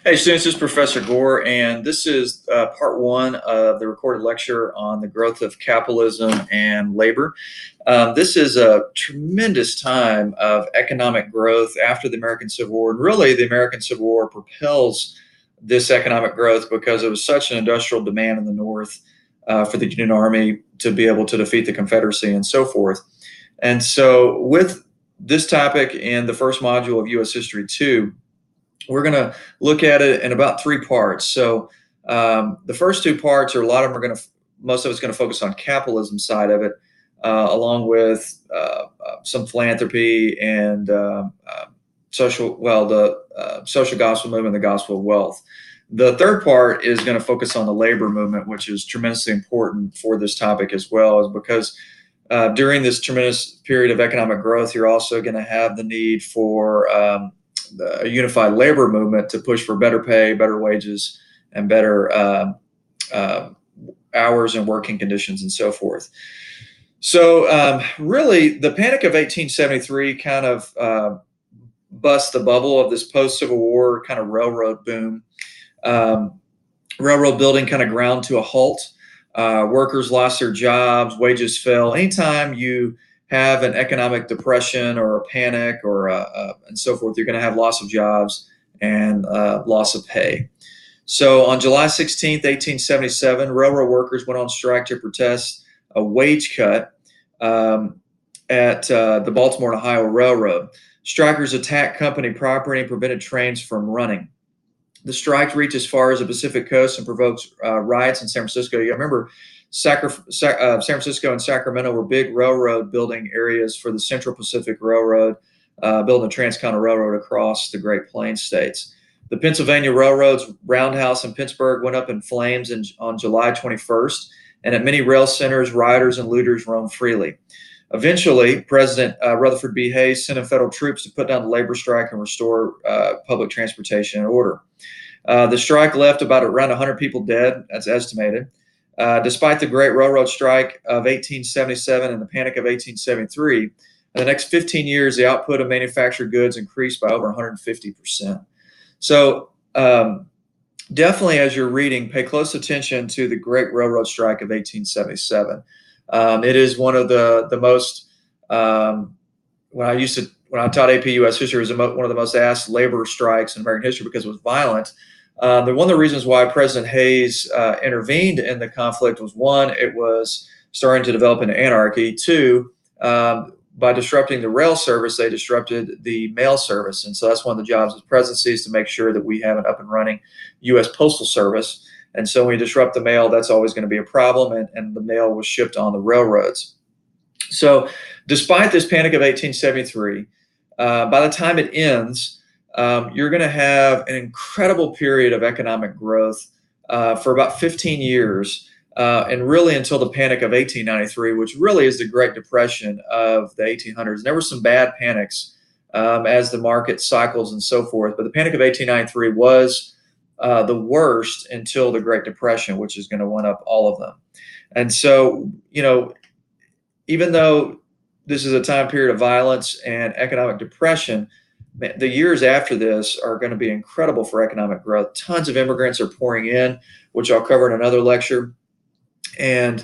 Hey students, this is Professor Gore, and this is part one of the recorded lecture on the growth of capitalism and labor. This is a tremendous time of economic growth after the American Civil War, and really the American Civil War propels this economic growth because it was such an industrial demand in the North for the Union Army to be able to defeat the Confederacy and so forth. And so with this topic in the first module of U.S. History 2, we're going to look at it in about three parts. So the first two parts, or a lot of them are going to, most of it's going to focus on capitalism side of it, along with some philanthropy and the social gospel movement, the gospel of wealth. The third part is going to focus on the labor movement, which is tremendously important for this topic as well, is because during this tremendous period of economic growth, you're also going to have the need for a unified labor movement to push for better pay, better wages, and better hours and working conditions and so forth. So really, the Panic of 1873 kind of bust the bubble of this post-Civil War kind of railroad boom. Railroad building kind of ground to a halt. Workers lost their jobs, wages fell. Anytime you have an economic depression or a panic or and so forth, you're going to have loss of jobs and loss of pay. So on July 16th, 1877, railroad workers went on strike to protest a wage cut at the Baltimore and Ohio Railroad. Strikers attacked company property and prevented trains from running. The strike reached as far as the Pacific Coast and provoked riots in San Francisco. You remember San Francisco and Sacramento were big railroad building areas for the Central Pacific Railroad, building the Transcontinental Railroad across the Great Plains states. The Pennsylvania Railroad's roundhouse in Pittsburgh went up in flames on July 21st, and at many rail centers, rioters and looters roamed freely. Eventually, President Rutherford B. Hayes sent in federal troops to put down the labor strike and restore public transportation and order. The strike left around 100 people dead, that's estimated. Despite the Great Railroad Strike of 1877 and the Panic of 1873, in the next 15 years, the output of manufactured goods increased by over 150%. So definitely, as you're reading, pay close attention to the Great Railroad Strike of 1877. It is one of the most, when I taught AP US history, it was one of the most asked labor strikes in American history because it was violent. One of the reasons why President Hayes intervened in the conflict was, one, it was starting to develop into anarchy. Two, by disrupting the rail service, they disrupted the mail service. And so that's one of the jobs of the presidency, is to make sure that we have an up and running U.S. Postal Service. And so when you disrupt the mail, that's always going to be a problem. And the mail was shipped on the railroads. So despite this Panic of 1873, by the time it ends, you're going to have an incredible period of economic growth for about 15 years, and really until the Panic of 1893, which really is the Great Depression of the 1800s. And there were some bad panics as the market cycles and so forth, but the Panic of 1893 was the worst until the Great Depression, which is going to one up all of them. And so, even though this is a time period of violence and economic depression, the years after this are going to be incredible for economic growth. Tons of immigrants are pouring in, which I'll cover in another lecture. And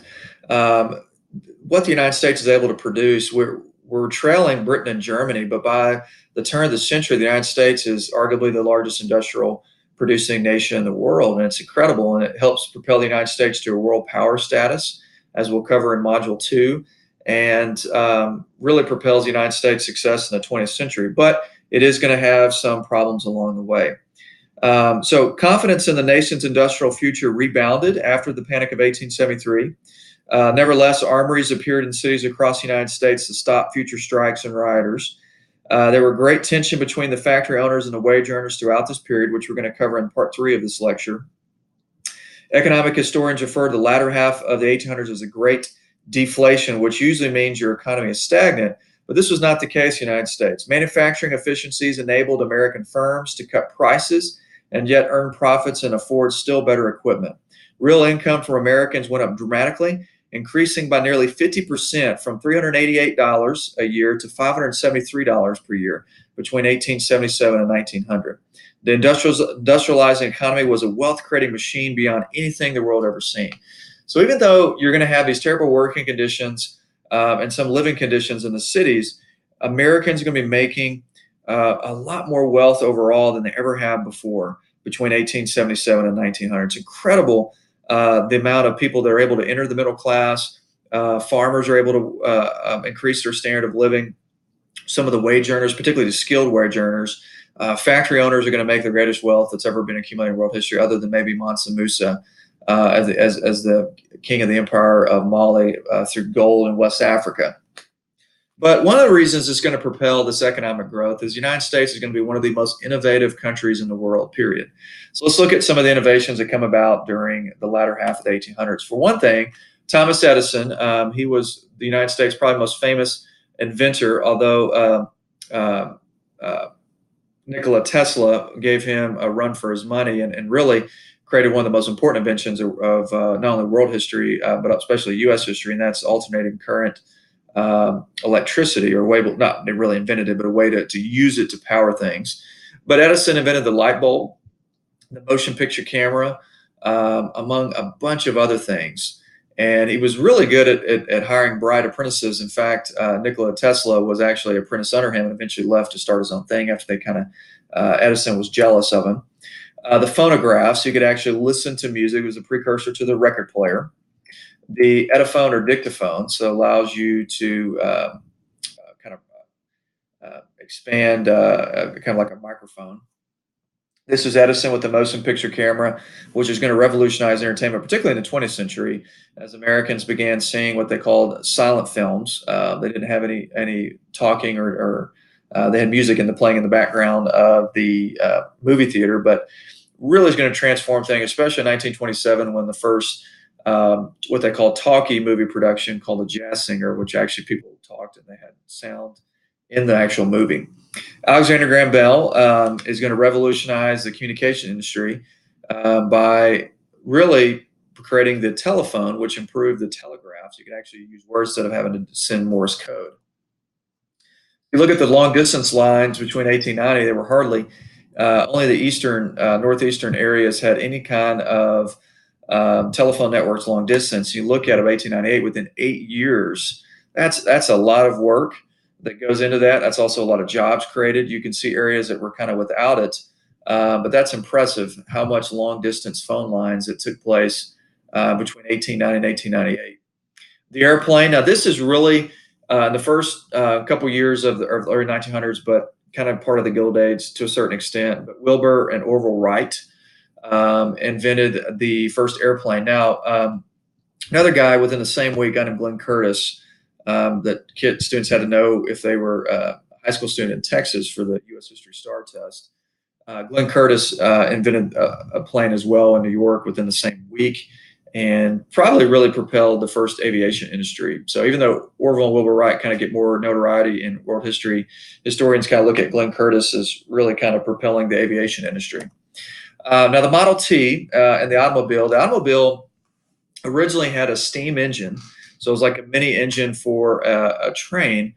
what the United States is able to produce, we're trailing Britain and Germany, but by the turn of the century, the United States is arguably the largest industrial producing nation in the world. And it's incredible, and it helps propel the United States to a world power status, as we'll cover in Module 2, and really propels the United States' success in the 20th century. But it is going to have some problems along the way. So confidence in the nation's industrial future rebounded after the Panic of 1873. Nevertheless, armories appeared in cities across the United States to stop future strikes and rioters. There were great tension between the factory owners and the wage earners throughout this period, which we're going to cover in part 3 of this lecture. Economic historians refer to the latter half of the 1800s as a great deflation, which usually means your economy is stagnant. But this was not the case in the United States. Manufacturing efficiencies enabled American firms to cut prices and yet earn profits and afford still better equipment. Real income for Americans went up dramatically, increasing by nearly 50% from $388 a year to $573 per year between 1877 and 1900. The industrializing economy was a wealth creating machine beyond anything the world ever seen. So even though you're going to have these terrible working conditions and some living conditions in the cities, Americans are going to be making a lot more wealth overall than they ever have before between 1877 and 1900. It's incredible the amount of people that are able to enter the middle class. Farmers are able to increase their standard of living. Some of the wage earners, particularly the skilled wage earners, factory owners are going to make the greatest wealth that's ever been accumulated in world history, other than maybe Mansa Musa as the king of the empire of Mali through gold in West Africa. But one of the reasons it's going to propel this economic growth is the United States is going to be one of the most innovative countries in the world, period. So let's look at some of the innovations that come about during the latter half of the 1800s. For one thing, Thomas Edison, he was the United States' probably most famous inventor, although Nikola Tesla gave him a run for his money and really created one of the most important inventions of not only world history, but especially U.S. history, and that's alternating current electricity, or a way, not they really invented it, but a way to use it to power things. But Edison invented the light bulb, the motion picture camera, among a bunch of other things. And he was really good at hiring bright apprentices. In fact, Nikola Tesla was actually an apprentice under him and eventually left to start his own thing after Edison was jealous of him. The phonograph, so you could actually listen to music, was a precursor to the record player. The Epiphone or dictaphone, so allows you to expand, kind of like a microphone. This is Edison with the motion picture camera, which is going to revolutionize entertainment, particularly in the 20th century, as Americans began seeing what they called silent films. They didn't have any talking or they had music playing in the background of the movie theater, but really is going to transform things, especially in 1927 when the first what they call talkie movie production called The Jazz Singer, which actually people talked and they had sound in the actual movie. Alexander Graham Bell is going to revolutionize the communication industry by really creating the telephone, which improved the telegraph. So you could actually use words instead of having to send Morse code. If you look at the long distance lines between 1890, they were hardly, only the eastern, northeastern areas had any kind of telephone networks long distance. You look at it, 1898, within 8 years, that's a lot of work that goes into that. That's also a lot of jobs created. You can see areas that were kind of without it, but that's impressive how much long distance phone lines that took place between 1890 and 1898. The airplane, now this is really the first couple years of the early 1900s, but kind of part of the Gilded Age to a certain extent. But Wilbur and Orville Wright invented the first airplane. Now, another guy within the same week, a guy named Glenn Curtis, that students had to know if they were a high school student in Texas for the U.S. History STAR test. Glenn Curtis invented a plane as well in New York within the same week, and probably really propelled the first aviation industry. So even though Orville and Wilbur Wright kind of get more notoriety in world history, historians kind of look at Glenn Curtis as really kind of propelling the aviation industry. Now the Model T and the automobile originally had a steam engine. So it was like a mini engine for a train,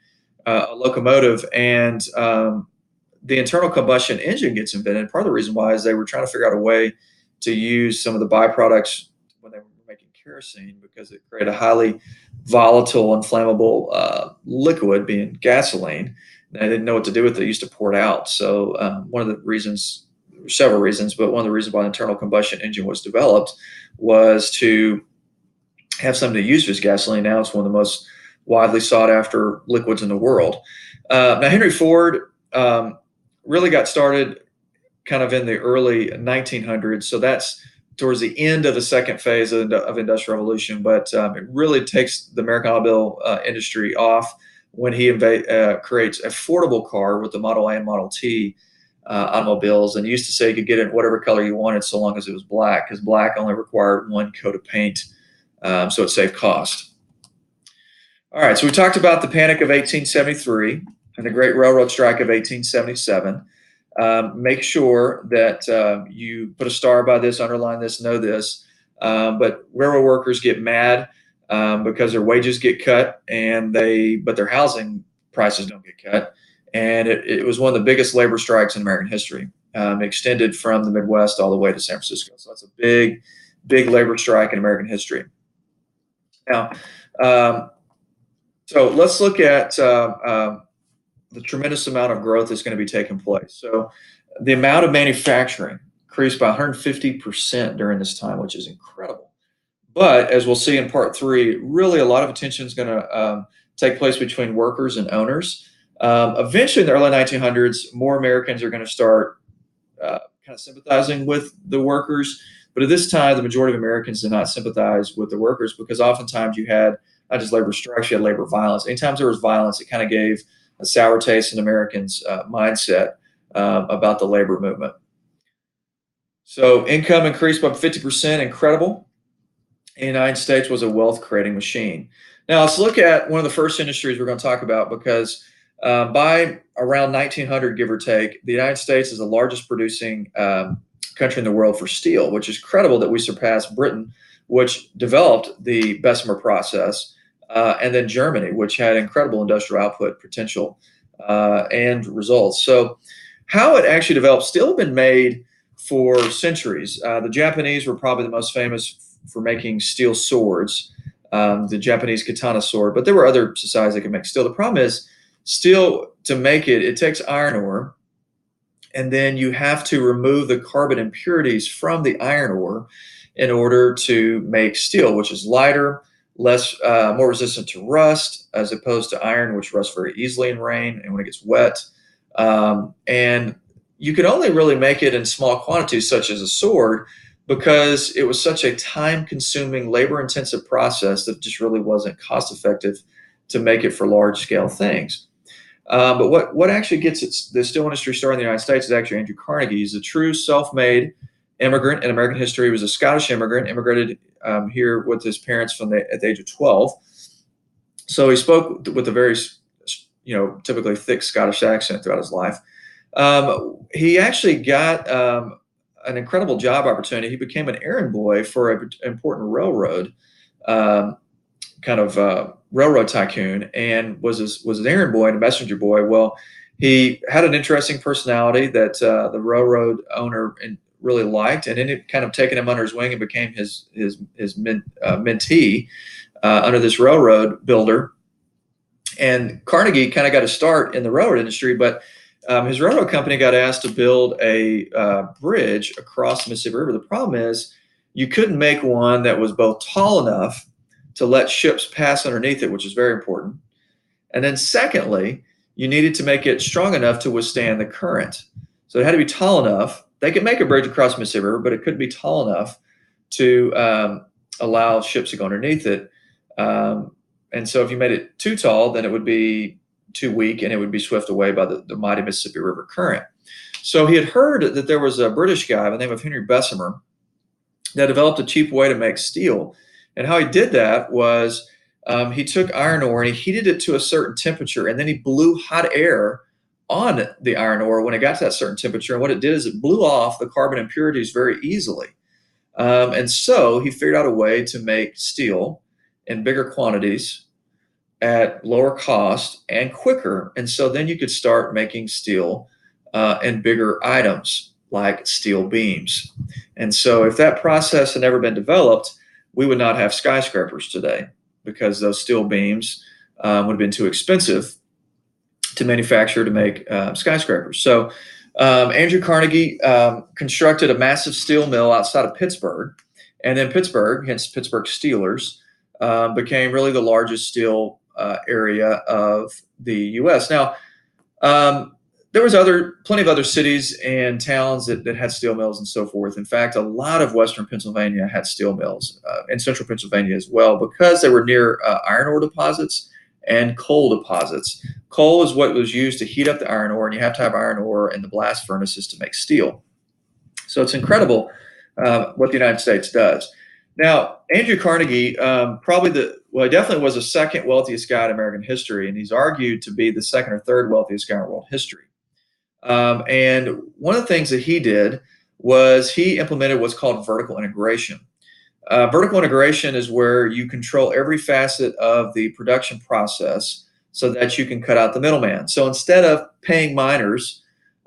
a locomotive, and the internal combustion engine gets invented. Part of the reason why is they were trying to figure out a way to use some of the byproducts when they were making kerosene, because it created a highly volatile and flammable liquid, being gasoline. And they didn't know what to do with it. They used to pour it out. So one of the reasons, several reasons, but one of the reasons why the internal combustion engine was developed was to have something to use for gasoline. Now it's one of the most widely sought after liquids in the world. Now Henry Ford really got started kind of in the early 1900s. So that's towards the end of the second phase of Industrial Revolution. But it really takes the American automobile industry off when he creates affordable car with the Model A and Model T automobiles. And he used to say you could get it in whatever color you wanted so long as it was black, because black only required one coat of paint. So it saved cost. All right, so we talked about the Panic of 1873 and the Great Railroad Strike of 1877. Make sure that you put a star by this, underline this, know this. But railroad workers get mad because their wages get cut, but their housing prices don't get cut. And it was one of the biggest labor strikes in American history. extended from the Midwest all the way to San Francisco. So that's a big, big labor strike in American history. Now, um, so let's look at the tremendous amount of growth that's going to be taking place. So the amount of manufacturing increased by 150% during this time, which is incredible. But as we'll see in part three, really a lot of attention is going to take place between workers and owners. Eventually, in the early 1900s, more Americans are going to start kind of sympathizing with the workers. But at this time, the majority of Americans did not sympathize with the workers because oftentimes you had not just labor strikes, you had labor violence. Anytime there was violence, it kind of gave a sour taste in Americans' mindset about the labor movement. So income increased by 50%, incredible. In the United States was a wealth creating machine. Now let's look at one of the first industries we're going to talk about because by around 1900, give or take, the United States is the largest producing country in the world for steel, which is credible that we surpassed Britain, which developed the Bessemer process, and then Germany, which had incredible industrial output potential and results. So how it actually developed, steel had been made for centuries. The Japanese were probably the most famous for making steel swords, the Japanese katana sword, but there were other societies that could make steel. The problem is steel, to make it, it takes iron ore, and then you have to remove the carbon impurities from the iron ore in order to make steel, which is lighter, less, more resistant to rust, as opposed to iron, which rusts very easily in rain and when it gets wet. And you could only really make it in small quantities, such as a sword, because it was such a time-consuming, labor-intensive process that just really wasn't cost-effective to make it for large-scale things. But what actually gets the steel industry started in the United States is actually Andrew Carnegie. He's a true self-made immigrant in American history. He was a Scottish immigrant, immigrated here with his parents at the age of 12. So he spoke with a very, typically thick Scottish accent throughout his life. He actually got an incredible job opportunity. He became an errand boy for an important railroad, railroad tycoon, and was an errand boy and a messenger boy. Well, he had an interesting personality that the railroad owner really liked, and ended up kind of taking him under his wing and became his mentee under this railroad builder. And Carnegie kind of got a start in the railroad industry, but his railroad company got asked to build a bridge across the Mississippi River. The problem is you couldn't make one that was both tall enough to let ships pass underneath it, which is very important. And then secondly, you needed to make it strong enough to withstand the current. So it had to be tall enough. They could make a bridge across the Mississippi River, but it couldn't be tall enough to allow ships to go underneath it. And so if you made it too tall, then it would be too weak and it would be swept away by the mighty Mississippi River current. So he had heard that there was a British guy by the name of Henry Bessemer that developed a cheap way to make steel. And how he did that was he took iron ore and he heated it to a certain temperature, and then he blew hot air on the iron ore when it got to that certain temperature. And what it did is it blew off the carbon impurities very easily. And so he figured out a way to make steel in bigger quantities at lower cost and quicker. And so then you could start making steel in bigger items like steel beams. And so if that process had never been developed, we would not have skyscrapers today, because those steel beams would have been too expensive to manufacture to make skyscrapers. So Andrew Carnegie constructed a massive steel mill outside of Pittsburgh, and then Pittsburgh, hence Pittsburgh Steelers, became really the largest steel area of the U.S. Now, there was plenty of other cities and towns that had steel mills and so forth. In fact, a lot of Western Pennsylvania had steel mills, and Central Pennsylvania as well, because they were near iron ore deposits and coal deposits. Coal is what was used to heat up the iron ore, and you have to have iron ore in the blast furnaces to make steel. So it's incredible what the United States does. Now, Andrew Carnegie, he definitely was the second wealthiest guy in American history, and he's argued to be the second or third wealthiest guy in world history. And one of the things that he did was he implemented what's called vertical integration. Vertical integration is where you control every facet of the production process so that you can cut out the middleman. So instead of paying miners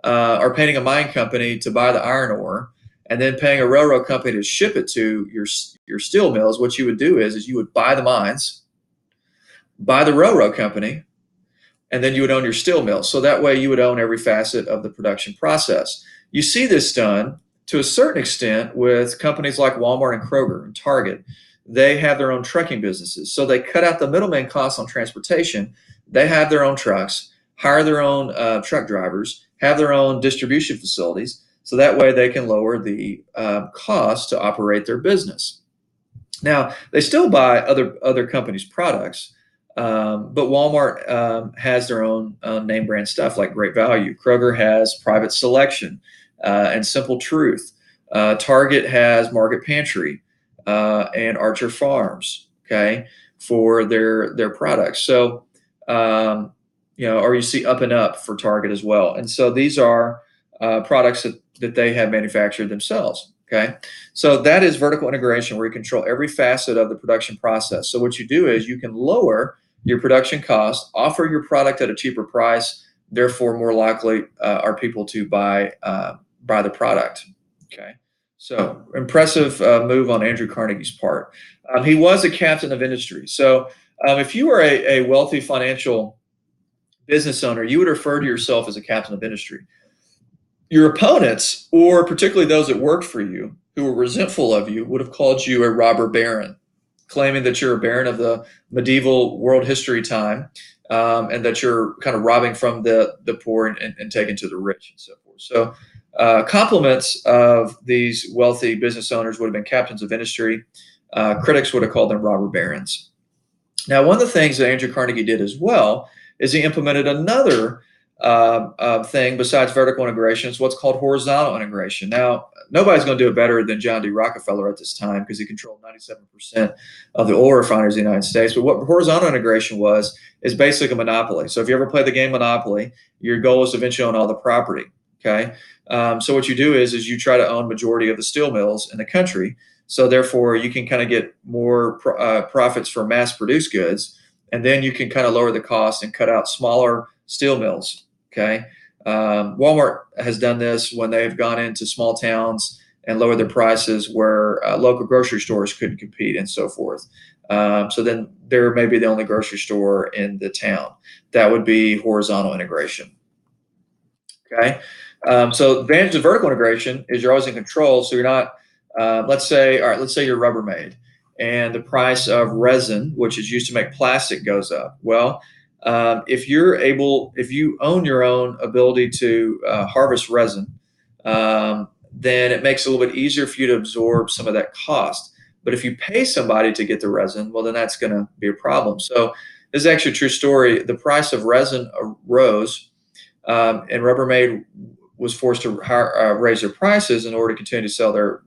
or paying a mine company to buy the iron ore, and then paying a railroad company to ship it to your steel mills, what you would do is you would buy the mines, buy the railroad company, and then you would own your steel mill. So that way you would own every facet of the production process. You see this done to a certain extent with companies like Walmart and Kroger and Target. They have their own trucking businesses. So they cut out the middleman costs on transportation. They have their own trucks, hire their own truck drivers, have their own distribution facilities. So that way they can lower the cost to operate their business. Now, they still buy other companies' products, but Walmart has their own name brand stuff like Great Value. Kroger has Private Selection and Simple Truth. Target has Market Pantry and Archer Farms, okay, for their products. So, or you see Up and Up for Target as well. And so these are products that they have manufactured themselves. Okay, so that is vertical integration, where you control every facet of the production process. So what you do is you can lower your production cost, offer your product at a cheaper price. Therefore, more likely are people to buy the product. Okay, so impressive move on Andrew Carnegie's part. He was a captain of industry. So if you were a wealthy financial business owner, you would refer to yourself as a captain of industry. Your opponents, or particularly those that worked for you, who were resentful of you, would have called you a robber baron, claiming that you're a baron of the medieval world history time, and that you're kind of robbing from the poor and taking to the rich and so forth. So compliments of these wealthy business owners would have been captains of industry. Critics would have called them robber barons. Now, one of the things that Andrew Carnegie did as well is he implemented another thing besides vertical integration. Is what's called horizontal integration. Now, nobody's going to do it better than John D. Rockefeller at this time, because he controlled 97% of the oil refineries in the United States. But what horizontal integration is basically a monopoly. So if you ever play the game Monopoly, your goal is to eventually own all the property. Okay, so what you do is you try to own majority of the steel mills in the country. So therefore, you can kind of get more profits for mass-produced goods, and then you can kind of lower the cost and cut out smaller steel mills. Okay, Walmart has done this when they've gone into small towns and lowered their prices where local grocery stores couldn't compete and so forth. So then there may be the only grocery store in the town. That would be horizontal integration. Okay, so the advantage of vertical integration is you're always in control. So you're not, let's say you're Rubbermaid, and the price of resin, which is used to make plastic, goes up. Well, if you own your own ability to harvest resin, then it makes it a little bit easier for you to absorb some of that cost. But if you pay somebody to get the resin, well, then that's going to be a problem. So this is actually a true story. The price of resin rose, and Rubbermaid was forced to raise their prices in order to continue to sell their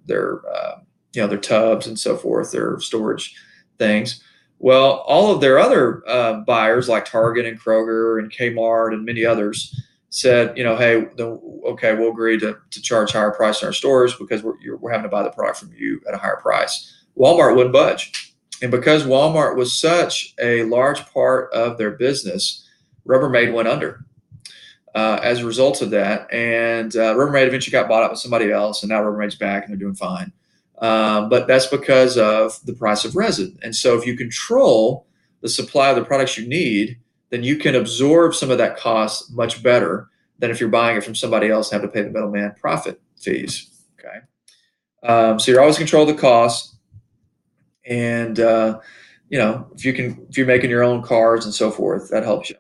tubs and so forth, their storage things. Well, all of their other buyers, like Target and Kroger and Kmart and many others, said, hey, okay, we'll agree to charge higher price in our stores because we're having to buy the product from you at a higher price. Walmart wouldn't budge. And because Walmart was such a large part of their business, Rubbermaid went under as a result of that. And Rubbermaid eventually got bought out by somebody else, and now Rubbermaid's back and they're doing fine. But that's because of the price of resin. And so if you control the supply of the products you need, then you can absorb some of that cost much better than if you're buying it from somebody else and have to pay the middleman profit fees. Okay, so you're always control the cost, and if you're making your own cars and so forth, that helps you.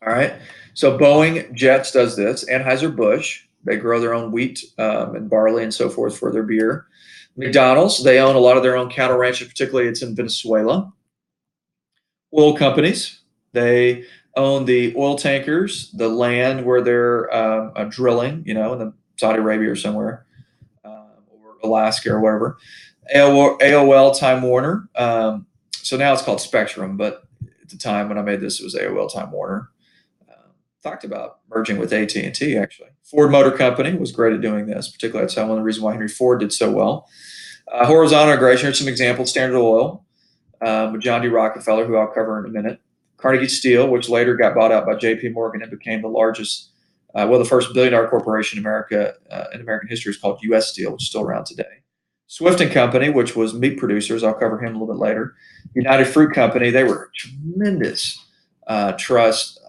All right. So Boeing Jets does this. Anheuser-Busch, they grow their own wheat and barley and so forth for their beer. McDonald's, they own a lot of their own cattle ranches, particularly it's in Venezuela. Oil companies, they own the oil tankers, the land where they're drilling, in the Saudi Arabia or somewhere, or Alaska or wherever. AOL, Time Warner. So now it's called Spectrum, but at the time when I made this, it was AOL, Time Warner. Talked about merging with AT&T, actually. Ford Motor Company was great at doing this, particularly that's one of the reasons why Henry Ford did so well. Horizontal integration, here's some examples. Standard Oil, with John D. Rockefeller, who I'll cover in a minute. Carnegie Steel, which later got bought out by J.P. Morgan and became the largest Well, the first billion-dollar corporation in America in American history is called U.S. Steel, which is still around today. Swift and Company, which was meat producers, I'll cover him a little bit later. United Fruit Company, they were a tremendous trust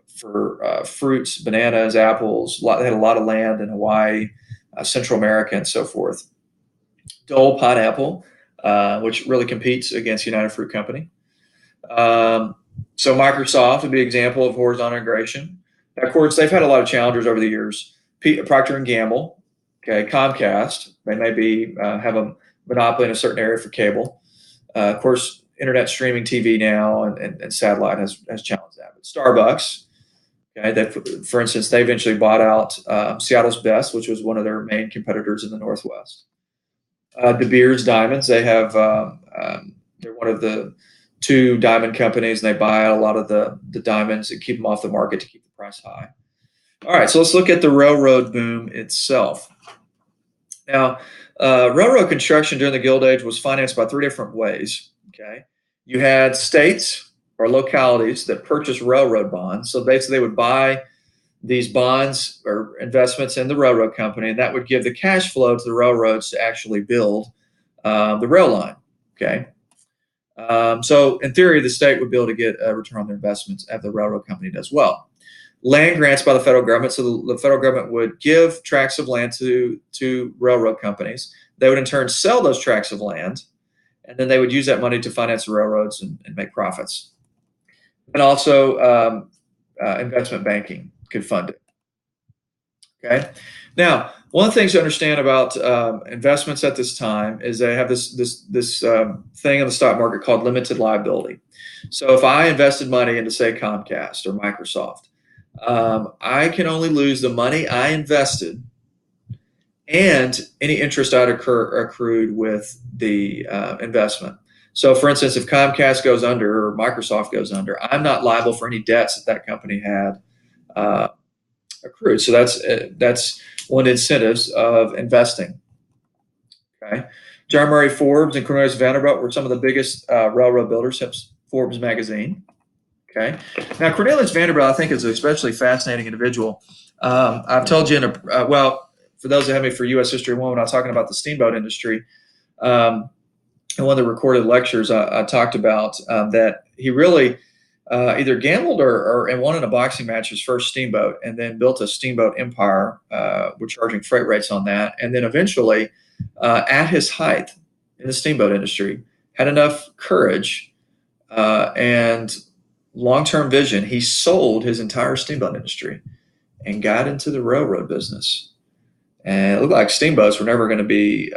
for fruits, bananas, apples. They had a lot of land in Hawaii, Central America, and so forth. Dole Pineapple, which really competes against United Fruit Company. So Microsoft would be an example of horizontal integration. Now, of course, they've had a lot of challengers over the years. Procter and Gamble, okay, Comcast, they may be have a monopoly in a certain area for cable. Of course, internet streaming TV now and satellite has challenged that. But Starbucks, okay, for instance, they eventually bought out Seattle's Best, which was one of their main competitors in the Northwest. De Beers Diamonds, they're one of the two diamond companies, and they buy a lot of the diamonds and keep them off the market to keep the price high. All right, so let's look at the railroad boom itself. Now, railroad construction during the Gilded Age was financed by three different ways. Okay, you had states or localities that purchased railroad bonds. So basically, they would buy these bonds or investments in the railroad company, and that would give the cash flow to the railroads to actually build the rail line. Okay. So in theory, the state would be able to get a return on their investments if the railroad company does well. Land grants by the federal government. So the federal government would give tracts of land to railroad companies. They would in turn sell those tracts of land, and then they would use that money to finance the railroads and make profits. And also investment banking could fund it. Okay. Now, one of the things to understand about investments at this time is they have this thing in the stock market called limited liability. So if I invested money into, say, Comcast or Microsoft, I can only lose the money I invested and any interest I'd accrued with the investment. So, for instance, if Comcast goes under or Microsoft goes under, I'm not liable for any debts that company had accrued. So that's one of the incentives of investing. Okay, John Murray Forbes and Cornelius Vanderbilt were some of the biggest railroad builders since Forbes magazine. Okay, now Cornelius Vanderbilt, I think, is an especially fascinating individual. I've told you well, for those that have me for U.S. History 1, when I was talking about the steamboat industry, in one of the recorded lectures, I talked about that he really either gambled and won in a boxing match his first steamboat, and then built a steamboat empire. We're charging freight rates on that, and then eventually, at his height in the steamboat industry, had enough courage and long-term vision. He sold his entire steamboat industry and got into the railroad business. And it looked like steamboats were never going to be,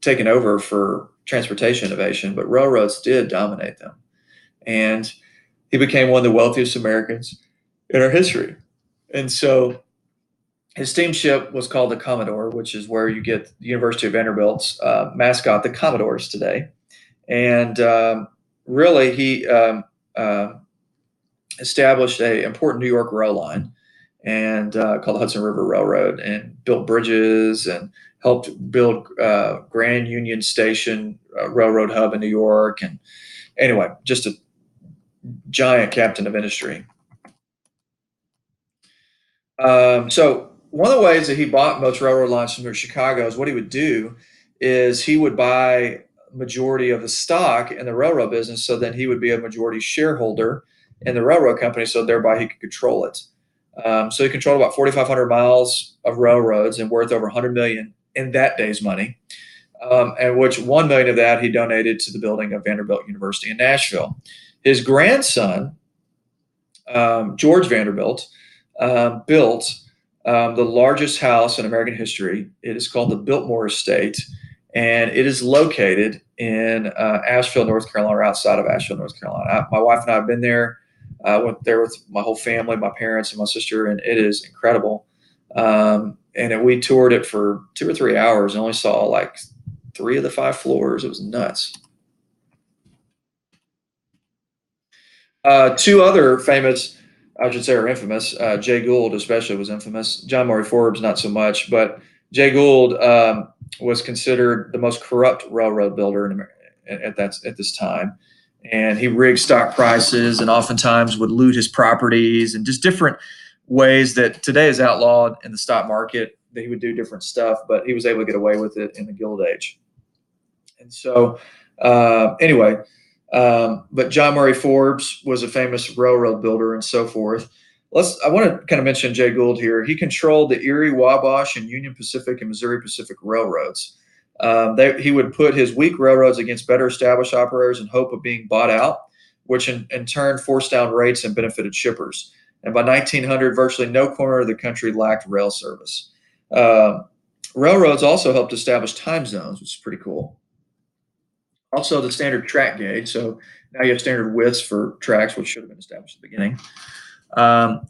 taken over for transportation innovation, but railroads did dominate them. And he became one of the wealthiest Americans in our history. And so his steamship was called the Commodore, which is where you get the University of Vanderbilt's mascot, the Commodores, today. And really, he established an important New York rail line and called the Hudson River Railroad, and built bridges and helped build Grand Union Station railroad hub in New York. And anyway, just a giant captain of industry. So one of the ways that he bought most railroad lines from Chicago is what he would do is he would buy majority of the stock in the railroad business, so then he would be a majority shareholder in the railroad company, so thereby he could control it. So he controlled about 4,500 miles of railroads and worth over 100 million in that day's money, and which 1 million of that he donated to the building of Vanderbilt University in Nashville. His grandson, George Vanderbilt, built the largest house in American history. It is called the Biltmore Estate, and it is located in Asheville, North Carolina, or outside of Asheville, North Carolina. My wife and I have been there. I went there with my whole family, my parents and my sister, and it is incredible. And we toured it for 2 or 3 hours and only saw like 3 of the 5 floors. It was nuts. 2 other famous, I should say, are infamous. Jay Gould especially was infamous. John Murray Forbes, not so much, but Jay Gould was considered the most corrupt railroad builder at this time. And he rigged stock prices and oftentimes would loot his properties and just different ways that today is outlawed in the stock market, that he would do different stuff, but he was able to get away with it in the Gilded Age. And so, anyway, but John Murray Forbes was a famous railroad builder and so forth. I want to kind of mention Jay Gould here. He controlled the Erie, Wabash, and Union Pacific and Missouri Pacific railroads. He would put his weak railroads against better established operators in hope of being bought out, which in turn forced down rates and benefited shippers. And by 1900, virtually no corner of the country lacked rail service. Railroads also helped establish time zones, which is pretty cool. Also, the standard track gauge. So now you have standard widths for tracks, which should have been established at the beginning.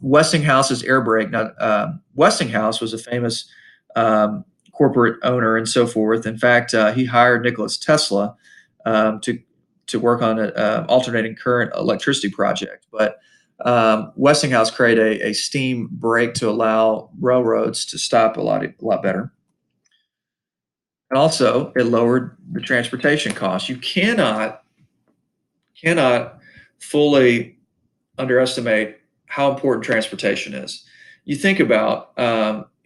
Westinghouse's air brake. Now, Westinghouse was a famous corporate owner and so forth. In fact, he hired Nikola Tesla to work on an alternating current electricity project. But Westinghouse created a steam brake to allow railroads to stop a lot better. And also, it lowered the transportation costs. You cannot fully underestimate how important transportation is. You think about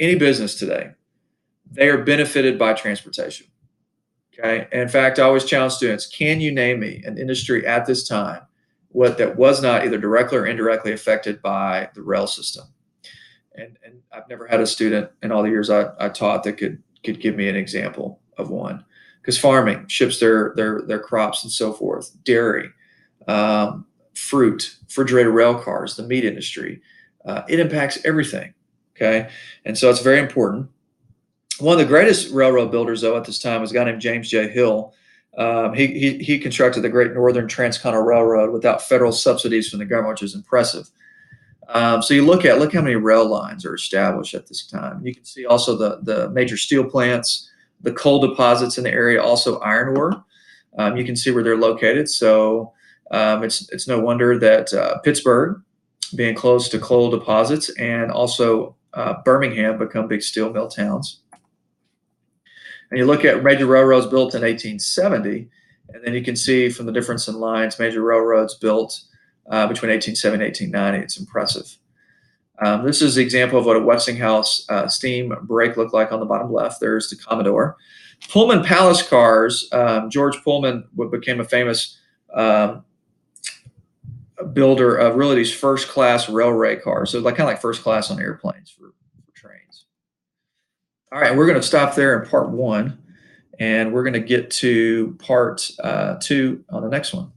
any business today, they are benefited by transportation. Okay. And in fact, I always challenge students, can you name me an industry at this time that was not either directly or indirectly affected by the rail system? And I've never had a student in all the years I taught that could give me an example of one. Because farming ships their crops and so forth, dairy, fruit, refrigerated rail cars, the meat industry. It impacts everything. Okay. And so it's very important. One of the greatest railroad builders, though, at this time was a guy named James J. Hill. He constructed the Great Northern Transcontinental Railroad without federal subsidies from the government, which is impressive. So you look how many rail lines are established at this time. You can see also the major steel plants, the coal deposits in the area, also iron ore. You can see where they're located. So it's no wonder that Pittsburgh, being close to coal deposits, and also Birmingham become big steel mill towns. And you look at major railroads built in 1870, and then you can see from the difference in lines, major railroads built between 1870 and 1890. It's impressive. This is the example of what a Westinghouse steam brake looked like on the bottom left. There's the Commodore. Pullman Palace cars. George Pullman became a famous builder of really these first-class railway cars. So kind of like first class on airplanes for trains. All right, we're going to stop there in part 1, and we're going to get to part 2 on the next one.